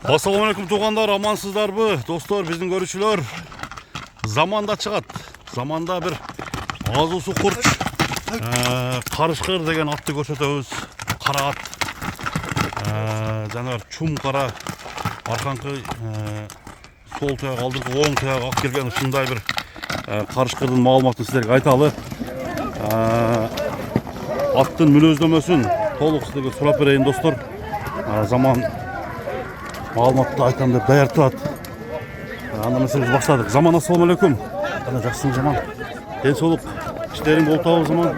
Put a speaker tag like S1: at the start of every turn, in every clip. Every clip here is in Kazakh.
S1: Assalamualaikum туғандар, амансыздарбы? Достор, біздің көрушілер заманда шығат. Заманда бір азусы құрт, қарышқыр деген атты көрсетеміз. Қара ат. Жаңа чум қара арқаңқы сол тұяқ алдырғы оң тұяқ ақ келген шындай бір қарышқырдың мағлұматын сіздерге айталы. Аттың мүлөздемесін толық сіздерге сұрап берейін достор. Заман мағлұматты айтам деп даяр тұрады. Анда мәселеміз бастадық. Заман, ассалаумалейкум. Қана жақсың заман. Денсаулық іштерің бол тауы заман.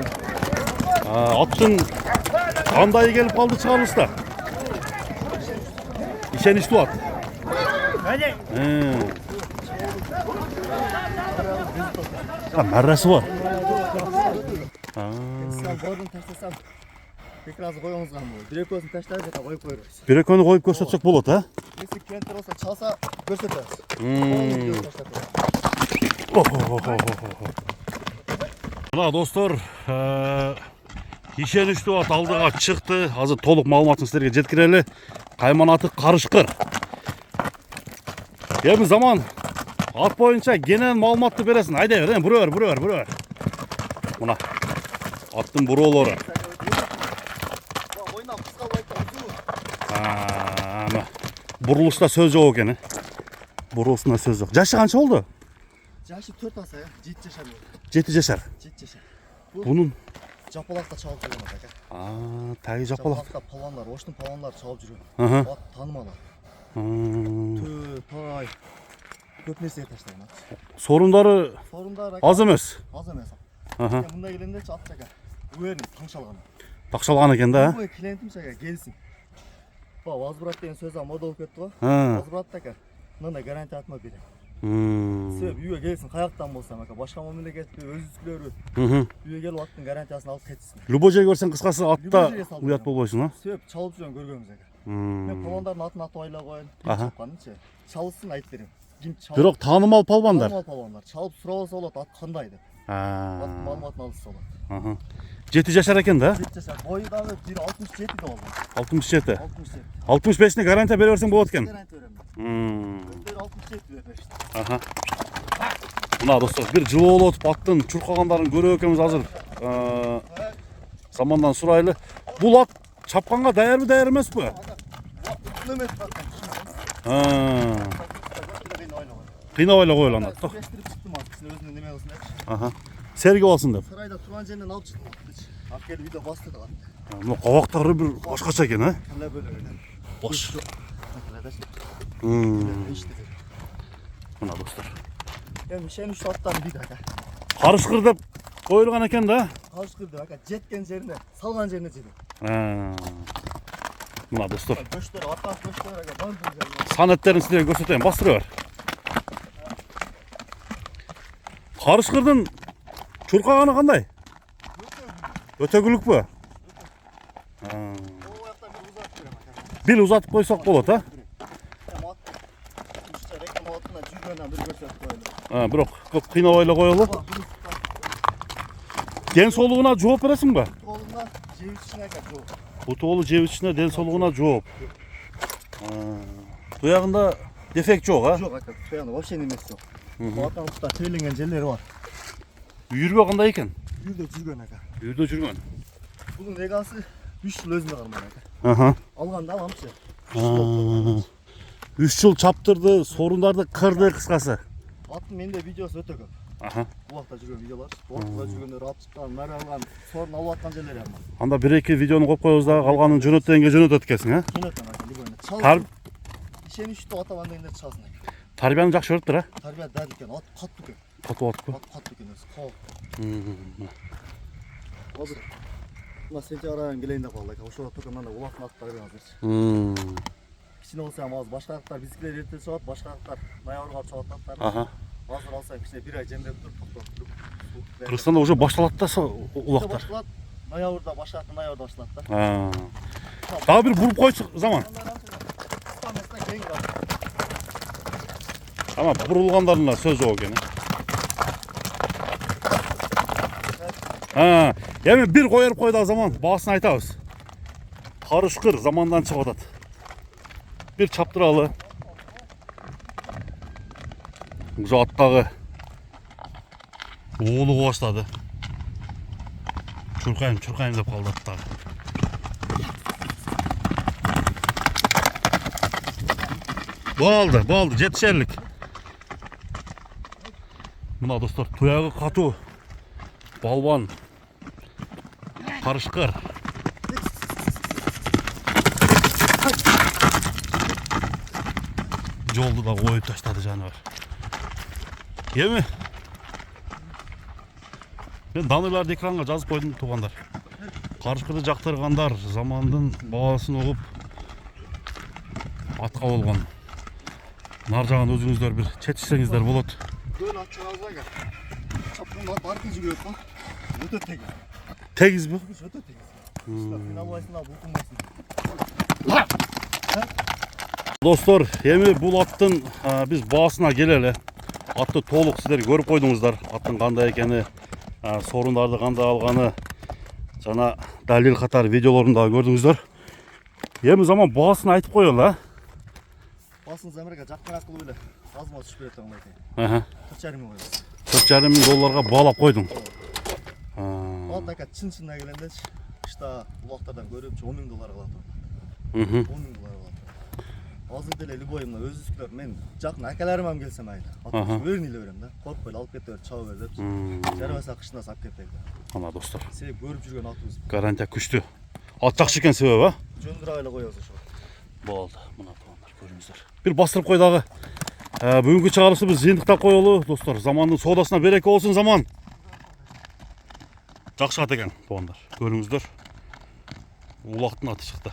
S1: Аттың қандайы келіп қалды шығарылыста? Ишенішті ат. Мәррәсі бар.
S2: Прекрасно қойыңызға бұл. Бір көзін таштар жата қойып қойырыз.
S1: Bir ekonu koyup görsetsek болады, ha?
S2: Если клиенттер olsa çalsa көрсетеміз.
S1: Мына достор, ишенішті ат алдыға шықты. Азыр толық мағлұматын сіздерге жеткірелі. Қайман аты қарышқыр. Емі заман ат бойынша genel мағлұматты бересін. Айда бер, бұры. Мына аттың бұролары. Buruluşta söz yok gene. Buruluşunda söz yok. Yaşı kaç oldu?
S2: Yaşı 4 asa ya. 7 yaşar oldu.
S1: 7 yaşar.
S2: 7 yaşar.
S1: Bunun
S2: Жапалақта çalıp жүрген ат.
S1: Тәгі жапалақ.
S2: Жапалақта паланлар, оштың паланлар çalıp жүрген. Ат танымалы. Тай. Көп нәрсе таштаған ат.
S1: Sorunları az емес.
S2: Az емес. Мұнда келгенде ат жака. Өерін таңшалған.
S1: Тақшалған екен да.
S2: Бұл клиентім жака келсін. Возврат деген сөз мода болып кетті ғой. Возврат така. Мындай гарантия атма берем. Себебі үйге келсін, қаяқтан болсам, башқа мемлекетте өзгілері үйге келіп аттың гарантиясын алып кетсін.
S1: Любой жер көрсең қысқасы атта ұят болбайсың, а?
S2: Себебі çalып жүрген көргенбіз aka. Мен палвандардың атын атып айла қойын. Чапқанынша. Çalыссын айт берем.
S1: Бірақ танымал палвандар.
S2: Танымал палвандар. Çalып сұрап алса болады, ат қандай деп. Аттың мағлұматын алса болады.
S1: 7 yaşar екен да?
S2: 7 yaşar. Бойы дағы 67 де болды.
S1: 67. 65'ine garanti veriyorsun bu atken.
S2: Garanti veremem. 67 vermiştim.
S1: Mına dostlar bir жылы olot аттың чуркагандарын көріп екенбіз азыр. Замандан сурайлы. Бұл ат чапқанға даяр емес пе? Қинап ойла қойылған ат. Сергі болсын деп.
S2: Сарайда тұрған жерінен алып шықтым. Алып келіп видео бастырдық ат.
S1: Мына қабақтары бір башқаша екен, а?
S2: Қандай бөлігінен.
S1: Boş. Mına dostlar.
S2: Yani şeyin üç attan bir dakika.
S1: Karışkır деп koyulgan eken da.
S2: Karışkır da bakın jetken yerine, salgan yerine jedi.
S1: Mına dostlar.
S2: Köşkleri, attan köşkleri bakın.
S1: Sanetlerini size göstereyim. Bastırıyor. Karışkırdın çurkağını kanday? Ötegülük bu. Bir uzatıp koysak болады, ha? Бірақ көп қинап ойла қойылы. Денсаулығына жооп бересің ба? Бұтуолы жевішіне денсаулығына жооп. Тұяғында дефект жоқ, а?
S2: Жоқ, тұяғында вообще немес жоқ. Аттан ұста түйеленген жерлері бар.
S1: Үйірбе қандай екен?
S2: Үйірде жүрген ака.
S1: Үйірде жүрген.
S2: Бұның регасы 3 жыл өзінде қалмады ака. Алғанда аламшы.
S1: 3 жыл чаптырды, сорындарды қырды қысқасы.
S2: Аттың менде видеосы өте көп. Бұл уақытта жүрген видеолар. Ортада жүргендер ат шыққан, нәр алған, сорын алып атқан жерлері бар.
S1: Анда 1-2 видеоны қойып қойыңыз да, қалғанын жөнөттенге жөнөтөт екенсің, а?
S2: Жөнөтем ака, любойна. Ишеничті атавандайында чалсын ака.
S1: Тарбияны жақсы көріп тұр, а?
S2: Тарбия дәл екен, ат қатты екен.
S1: Қатты ат қой.
S2: Ат қатты екен өзі, қауып. Азыр мына сентябрдан келейін деп қалды ака. Ошода только мынандай улатын аттар берген азыр. Кичине болса ham азыр башка аттар бизикилер эрте чыгат, башка аттар ноябрга чыгат аттар. Азыр алсаң кичине 1 ай жемдеп туруп токтоп туруп.
S1: Кыргызстанда уже башталат да улактар.
S2: Ноябрда башталат, ноябрда башталат да.
S1: Дагы бир буруп койчу заман. Ama burulganlarına söz o gene. Yani bir koyarıp koyduğu zaman bağısını aytağız. Karışkır zamandan çıkıp atat. Bir çaptıralı. Zattağı oğlu başladı. Çurkayım dep kaldı hatta. Bu aldı, jetişerlik. Buna dostlar, tuyağı katı. Balvan. Karışkır. Joldu da koyup taşladı canavar. Yemi? Ben danırlarda ekranga жазып koydum tuğanlar. Karışkırды жактыргандар замандын баасын угуп атка болгон. Нар жагын өзүңүздөр бир четишсеңиздер болот.
S2: Böyle açıyorlar ya. Çapkınlar parkı çıkıyor bak. Öte tek.
S1: Tegiz bu.
S2: Öte tek. İnanmayasınlar, bulunmasın.
S1: Dostlar, эми бул аттын биз баасына келели. Атты толук сиздер көрүп койдуңуздар. Аттын кандай экени, сорундарды кандай алганы жана далил катары видеолорун дагы көрдүңүздөр. Эми заман баасын айтып коелу, а?
S2: Basın Amerika jakkan akıllı bile. Azma düşüp berет аңлайт. 4,5 миң коебуз.
S1: 4,5 миң долларга баалап койдуң.
S2: Ал така чын-чынына келгенде кышта улактардан көрүп 10 миң доллар кылат. 10 миң доллар кылат. Азыр деле любой мына өзүскүлөр мен жакын акаларым ам келсем айда. Өрүн эле берем да. Коркпой алып кете бер, чабы бер деп. Жарабаса кышына сап кетпейт.
S1: Ана достор.
S2: Себеп көрүп жүргөн атыбыз.
S1: Гарантия күчтүү. Ат жакшы экен себеби, а?
S2: Жөндүрөп эле коебуз ошо.
S1: Болду. Мына тугандар көрүңүздөр. Бир бастырып кой дагы. Бүгүнкү чыгарышыбыз жыйынтыктап коелу достор. Замандын соодасына береке болсун заман. Жакшы ат экен тугандар. Көрүңүздөр. Улактын аты чыкты.